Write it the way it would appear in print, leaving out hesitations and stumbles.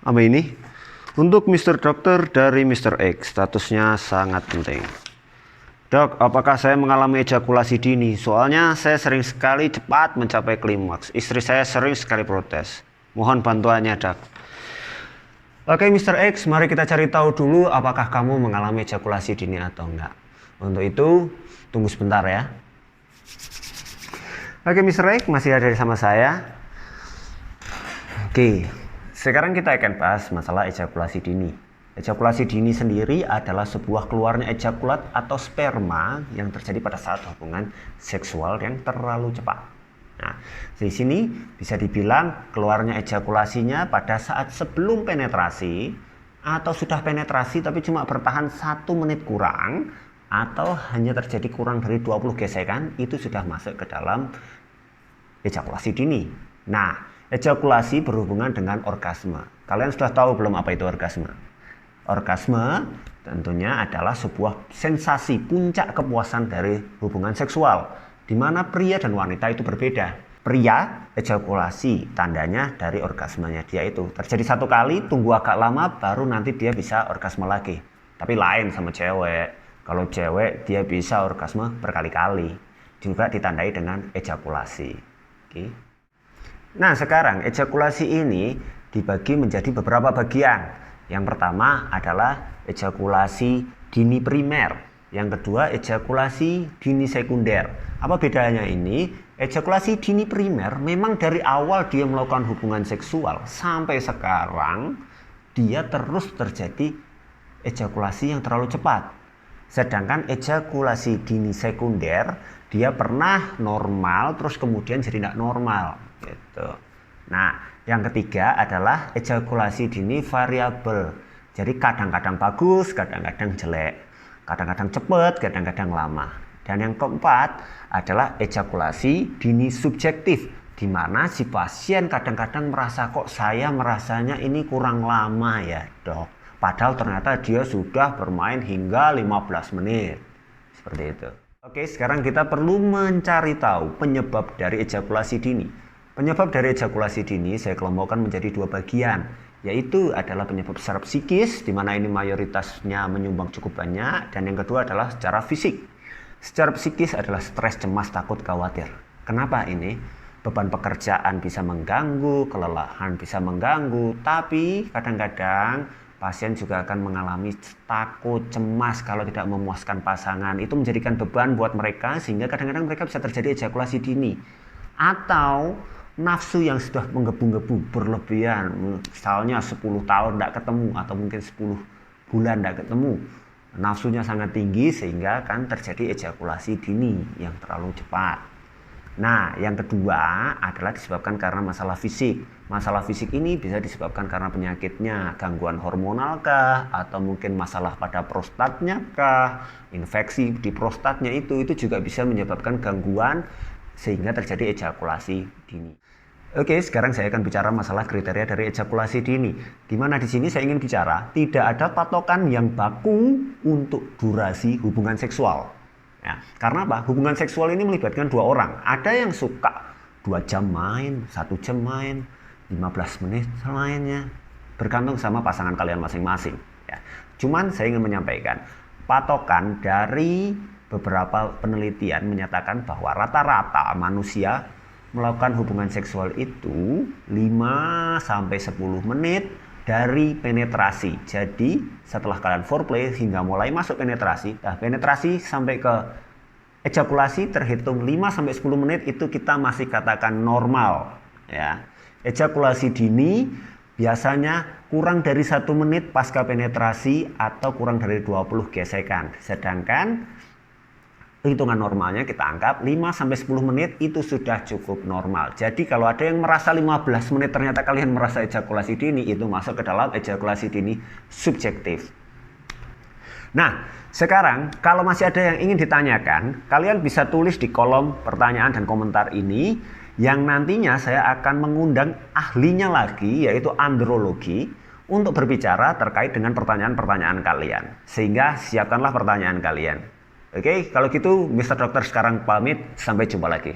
Apa ini? Untuk Mr. Dokter dari Mr. X, statusnya sangat penting. Dok, apakah saya mengalami ejakulasi dini? Soalnya saya sering sekali cepat mencapai klimaks. Istri saya sering sekali protes. Mohon bantuannya, Dok. Oke, Mr. X, mari kita cari tahu dulu apakah kamu mengalami ejakulasi dini atau enggak. Untuk itu, tunggu sebentar ya. Oke, Mr. X, masih ada sama saya. Oke, sekarang kita akan bahas masalah ejakulasi dini. Ejakulasi dini sendiri adalah sebuah keluarnya ejakulat atau sperma yang terjadi pada saat hubungan seksual yang terlalu cepat. Nah, di sini bisa dibilang keluarnya ejakulasinya pada saat sebelum penetrasi atau sudah penetrasi tapi cuma bertahan 1 menit kurang atau hanya terjadi kurang dari 20 gesekan, itu sudah masuk ke dalam ejakulasi dini. Nah, ejakulasi berhubungan dengan orgasme. Kalian sudah tahu belum apa itu orgasme? Orgasme tentunya adalah sebuah sensasi puncak kepuasan dari hubungan seksual, di mana pria dan wanita itu berbeda. Pria, ejakulasi tandanya dari orgasmenya dia itu terjadi 1 kali, tunggu agak lama baru nanti dia bisa orgasme lagi. Tapi lain sama cewek. Kalau cewek dia bisa orgasme berkali-kali, juga ditandai dengan ejakulasi. Oke. Nah, sekarang ejakulasi ini dibagi menjadi beberapa bagian. Yang pertama adalah ejakulasi dini primer. Yang kedua ejakulasi dini sekunder. Apa bedanya ini? Ejakulasi dini primer memang dari awal dia melakukan hubungan seksual sampai sekarang dia terus terjadi ejakulasi yang terlalu cepat. Sedangkan ejakulasi dini sekunder dia pernah normal terus kemudian jadi tidak normal gitu. Nah, yang ketiga adalah ejakulasi dini variabel. Jadi kadang-kadang bagus, kadang-kadang jelek. Kadang-kadang cepat, kadang-kadang lama. Dan yang keempat adalah ejakulasi dini subjektif, di mana si pasien kadang-kadang merasa kok saya merasanya ini kurang lama ya, Dok. Padahal ternyata dia sudah bermain hingga 15 menit. Seperti itu. Oke, sekarang kita perlu mencari tahu penyebab dari ejakulasi dini. Penyebab dari ejakulasi dini saya kelompokkan menjadi 2 bagian, yaitu adalah penyebab secara psikis, di mana ini mayoritasnya menyumbang cukup banyak, dan yang kedua adalah secara fisik. Secara psikis adalah stres, cemas, takut, khawatir. Kenapa ini? Beban pekerjaan bisa mengganggu, kelelahan bisa mengganggu, tapi kadang-kadang pasien juga akan mengalami takut, cemas kalau tidak memuaskan pasangan. Itu menjadikan beban buat mereka sehingga kadang-kadang mereka bisa terjadi ejakulasi dini. Atau nafsu yang sudah menggebu-gebu berlebihan, misalnya 10 tahun tidak ketemu atau mungkin 10 bulan tidak ketemu, nafsunya sangat tinggi sehingga akan terjadi ejakulasi dini yang terlalu cepat. Nah, yang kedua adalah disebabkan karena masalah fisik. Masalah fisik ini bisa disebabkan karena penyakitnya, gangguan hormonal kah, atau mungkin masalah pada prostatnya kah, infeksi di prostatnya itu juga bisa menyebabkan gangguan sehingga terjadi ejakulasi dini. Oke, sekarang saya akan bicara masalah kriteria dari ejakulasi dini. Di mana di sini saya ingin bicara tidak ada patokan yang baku untuk durasi hubungan seksual. Ya, karena apa? Hubungan seksual ini melibatkan 2 orang. Ada yang suka 2 jam main, 1 jam main, 15 menit mainnya. Bergantung sama pasangan kalian masing-masing. Ya. Cuman saya ingin menyampaikan patokan dari beberapa penelitian menyatakan bahwa rata-rata manusia melakukan hubungan seksual itu 5-10 menit dari penetrasi. Jadi setelah kalian foreplay hingga mulai masuk penetrasi, penetrasi sampai ke ejakulasi terhitung 5-10 menit itu kita masih katakan normal ya. Ejakulasi dini biasanya kurang dari 1 menit pasca penetrasi atau kurang dari 20 gesekan. Sedangkan hitungan normalnya kita anggap 5-10 menit itu sudah cukup normal. Jadi kalau ada yang merasa 15 menit ternyata kalian merasa ejakulasi dini, itu masuk ke dalam ejakulasi dini subjektif. Nah, sekarang kalau masih ada yang ingin ditanyakan, kalian bisa tulis di kolom pertanyaan dan komentar ini, yang nantinya saya akan mengundang ahlinya lagi, yaitu andrologi, untuk berbicara terkait dengan pertanyaan-pertanyaan kalian. Sehingga siapkanlah pertanyaan kalian. Oke, kalau gitu Mr. Dokter sekarang pamit, sampai jumpa lagi.